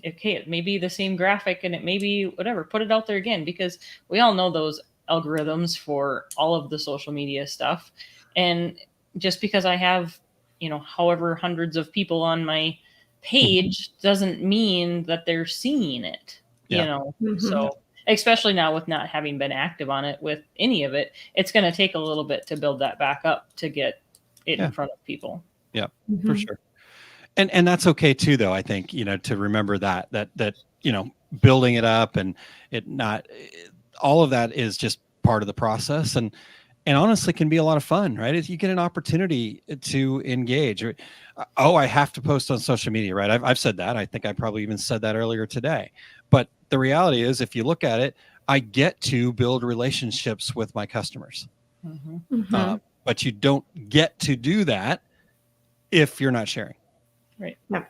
Okay, it may be the same graphic and it may be whatever, put it out there again, because we all know those algorithms for all of the social media stuff. And just because I have, however hundreds of people on my page doesn't mean that they're seeing it, So especially now with not having been active on it with any of it, it's going to take a little bit to build that back up to get it in front of people. Yeah, for sure. And that's okay too, though. I think, to remember that building it up and it not, all of that is just part of the process, and honestly can be a lot of fun, right? If you get an opportunity to engage, I have to post on social media, right? I've said that. I think I probably even said that earlier today. But the reality is, if you look at it, I get to build relationships with my customers. but you don't get to do that if you're not sharing. Right. Yep.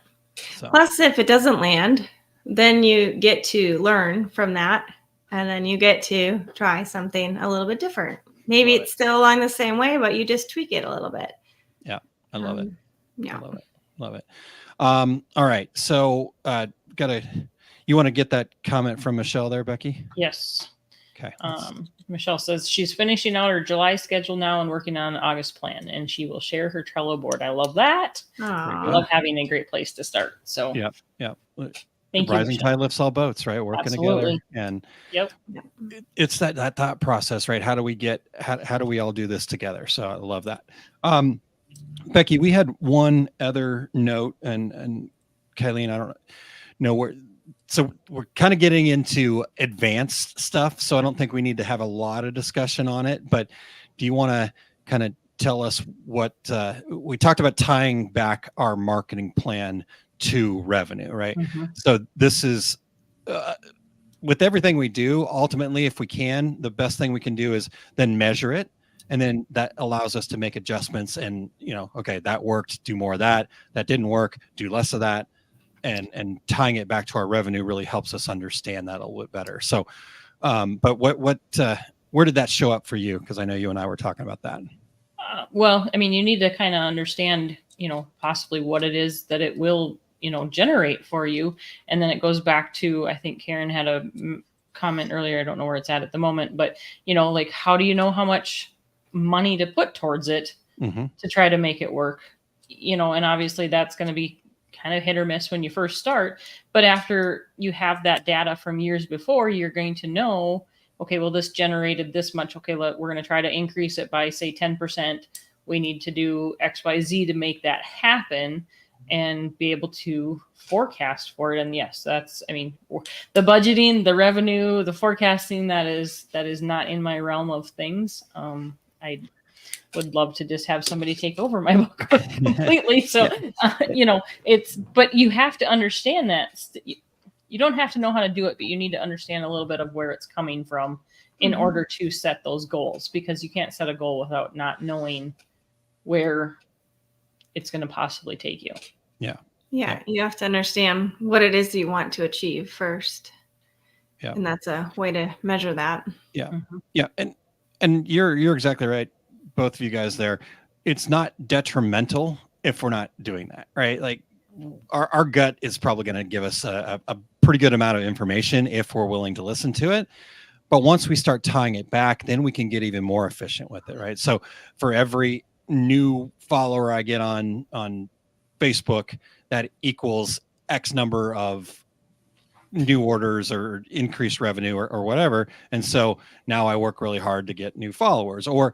So Plus, if it doesn't land, then you get to learn from that, and then you get to try something a little bit different. Maybe Love it's still along the same way, but you just tweak it a little bit. yeah, I love it. Yeah. I love it. Love it. All right. So you want to get that comment from Michelle there, Becky? Yes. Okay. Michelle says she's finishing out her July schedule now and working on an August plan, and she will share her Trello board. I love that. I Aw. love having a great place to start. So Yep. thank you, Rising Michelle. tide lifts all boats, right? Working Absolutely. together. And Yep. it's that thought process, right? How do we all do this together? So I love that. Becky, we had one other note, and Kylene, I don't know where. So we're kind of getting into advanced stuff. So I don't think we need to have a lot of discussion on it. But do you want to kind of tell us what we talked about, tying back our marketing plan to revenue, right? Mm-hmm. So this is with everything we do, ultimately, if we can, the best thing we can do is then measure it. And then that allows us to make adjustments and, okay, that worked, do more of that. That didn't work, do less of that. And tying it back to our revenue really helps us understand that a little bit better. So, but where did that show up for you? Because I know you and I were talking about that. Well, I mean, you need to kind of understand, possibly what it is that it will, generate for you. And then it goes back to, I think Karen had a comment earlier. I don't know where it's at the moment, but, like, how do you know how much money to put towards it to try to make it work? And obviously that's going to be kind of hit or miss when you first start. But after you have that data from years before, you're going to know, okay, well, this generated this much. Okay, we're going to try to increase it by, say, 10%. We need to do X, Y, Z to make that happen and be able to forecast for it. And yes, that's, the budgeting, the revenue, the forecasting, that is not in my realm of things. I would love to just have somebody take over my book completely. So, but you have to understand that you don't have to know how to do it, but you need to understand a little bit of where it's coming from in order to set those goals, because you can't set a goal without not knowing where it's going to possibly take you. Yeah. You have to understand what it is you want to achieve first. Yeah. And that's a way to measure that. Yeah. Yeah. And you're exactly right. Both of you guys there. It's not detrimental if we're not doing that, right? Like our gut is probably going to give us a pretty good amount of information if we're willing to listen to it. But once we start tying it back, then we can get even more efficient with it, right? So for every new follower I get on Facebook, that equals X number of new orders or increased revenue or whatever. And so now I work really hard to get new followers. Or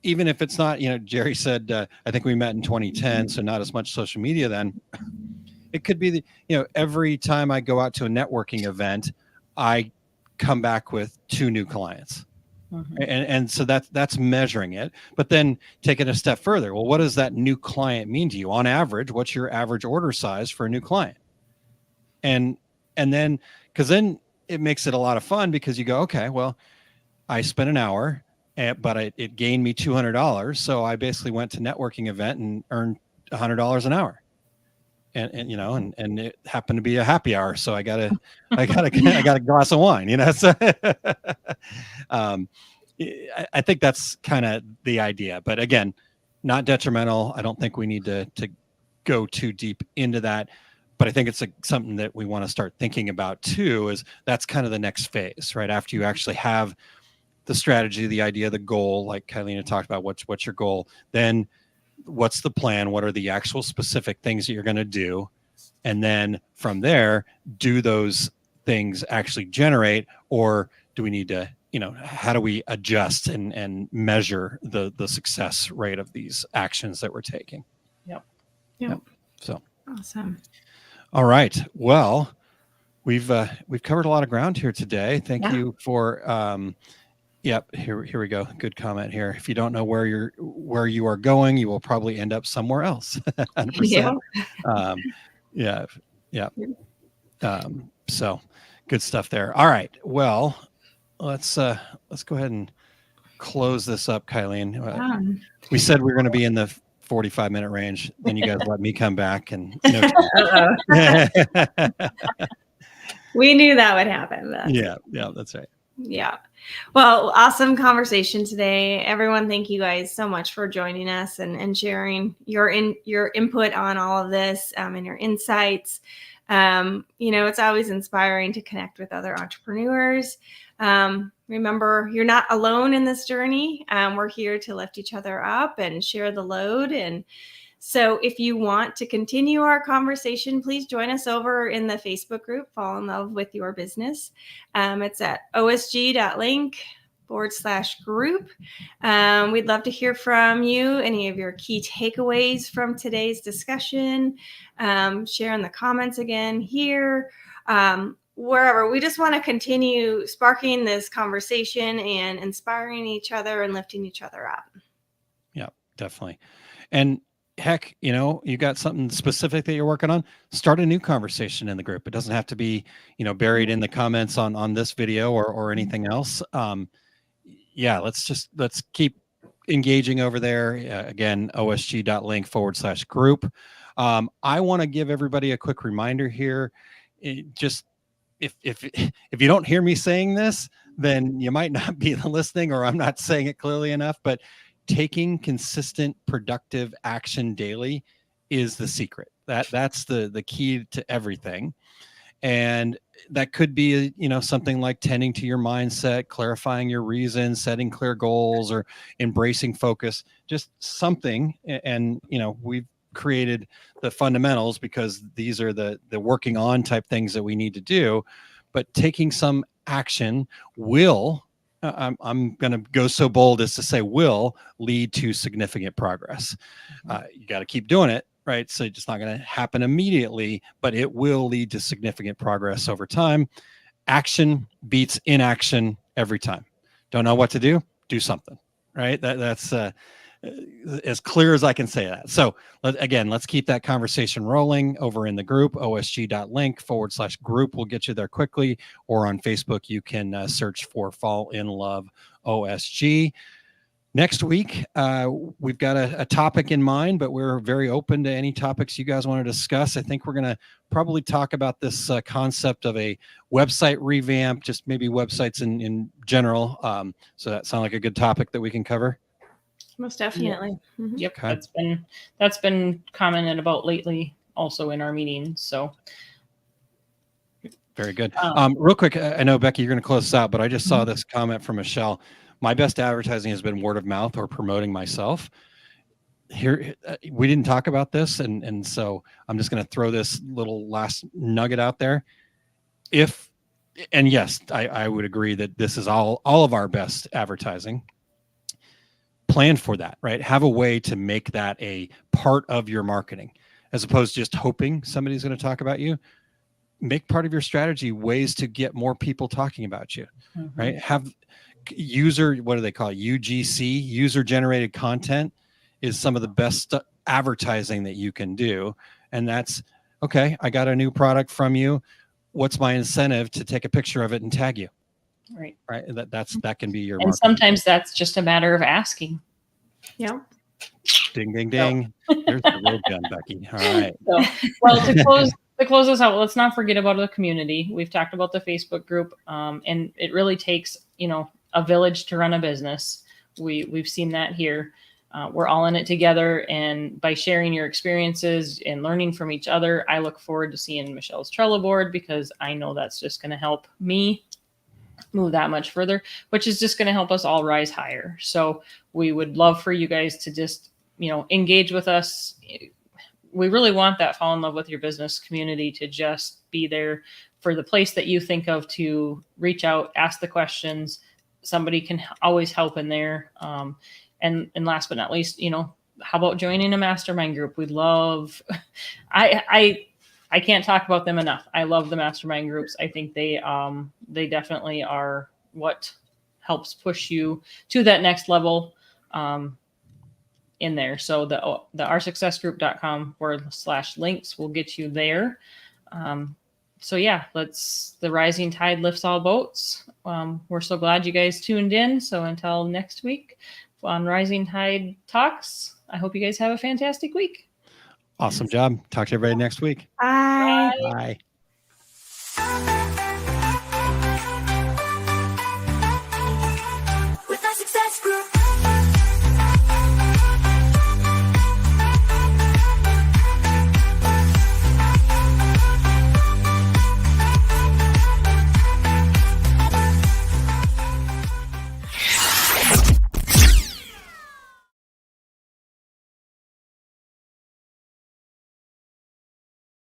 even if it's not, Jerry said, I think we met in 2010, so not as much social media then. It could be every time I go out to a networking event, I come back with 2 new clients. And so that's measuring it. But then take it a step further. Well, what does that new client mean to you? On average, what's your average order size for a new client? And then, because then it makes it a lot of fun, because you go, okay, well, I spent an hour, but it gained me $200. So I basically went to networking event and earned $100 an hour. And it happened to be a happy hour. So I got a glass of wine, so I think that's kind of the idea, but again, not detrimental. I don't think we need to go too deep into that, but I think it's something that we want to start thinking about too, is that's kind of the next phase, right? After you actually have the strategy, the idea, the goal, like Kylene talked about, what's your goal? Then what's the plan? What are the actual specific things that you're going to do? And then from there, do those things actually generate, or do we need to, how do we adjust and measure the success rate of these actions that we're taking? Yep. So Awesome. All right. Well, we've covered a lot of ground here today. Thank you for yep, here we go. Good comment here. If you don't know where you are going, you will probably end up somewhere else. 100%. So good stuff there. All right. Well, let's go ahead and close this up, Kylene. We said we were going to be in the 45-minute range. Then you guys let me come back and We knew that would happen. yeah, that's right. Yeah. Well, awesome conversation today. Everyone, thank you guys so much for joining us and sharing your input on all of this and your insights. It's always inspiring to connect with other entrepreneurs. Remember, you're not alone in this journey. We're here to lift each other up and share the load. And so if you want to continue our conversation, please join us over in the Facebook group, Fall in Love with Your Business. It's at osg.link/group. We'd love to hear from you, any of your key takeaways from today's discussion. Share in the comments again here, wherever. We just want to continue sparking this conversation and inspiring each other and lifting each other up. Yeah, definitely. And heck, you got something specific that you're working on, start a new conversation in the group. It doesn't have to be, buried in the comments on this video or anything else. Let's keep engaging over there. Again, osg.link/group. I want to give everybody a quick reminder here. If you don't hear me saying this, then you might not be listening, or I'm not saying it clearly enough, but taking consistent, productive action daily is the secret. That's the key to everything. And that could be, something like tending to your mindset, clarifying your reasons, setting clear goals, or embracing focus, just something. And, we've created the fundamentals because these are the working on type things that we need to do. But taking some action will, I'm going to go so bold as to say, will lead to significant progress. You got to keep doing it, right? So it's not going to happen immediately, but it will lead to significant progress over time. Action beats inaction every time. Don't know what to do? Do something, right? That's as clear as I can say that. So let's keep that conversation rolling over in the group. osg.link/group will get you there quickly, or on Facebook, you can search for Fall in Love OSG. Next week, we've got a topic in mind, but we're very open to any topics you guys want to discuss. I think we're going to probably talk about this concept of a website revamp, just maybe websites in general. So that sounds like a good topic that we can cover. Most definitely. Yep. Mm-hmm. Yep. Okay. That's been commented about lately also in our meetings. So very good. Real quick, I know, Becky, you're going to close this out, but I just saw this comment from Michelle. My best advertising has been word of mouth or promoting myself. Here, we didn't talk about this, and so I'm just going to throw this little last nugget out there. Yes, I would agree that this is all of our best advertising. Plan for that, right? Have a way to make that a part of your marketing, as opposed to just hoping somebody's going to talk about you. Make part of your strategy ways to get more people talking about you, right? Have what do they call it? UGC, user generated content, is some of the best advertising that you can do. And that's, okay, I got a new product from you. What's my incentive to take a picture of it and tag you? Right. That can be your and marketing. Sometimes that's just a matter of asking. Yeah. Ding, ding, ding. There's the real gun, Becky. All right. So, well, to close this out, let's not forget about the community. We've talked about the Facebook group, and it really takes, a village to run a business. We've seen that here. We're all in it together, and by sharing your experiences and learning from each other, I look forward to seeing Michelle's Trello board, because I know that's just going to help me move that much further, which is just going to help us all rise higher. So we would love for you guys to just, engage with us. We really want that Fall in Love with Your Business community to just be there for the place that you think of to reach out, ask the questions. Somebody can always help in there. And last but not least, how about joining a mastermind group? We'd love, I can't talk about them enough. I love the mastermind groups. I think they definitely are what helps push you to that next level in there. So the oursuccessgroup.com/links will get you there. So yeah, the rising tide lifts all boats. We're so glad you guys tuned in. So until next week, on Rising Tide Talks. I hope you guys have a fantastic week. Awesome job. Talk to everybody next week. Bye. Bye.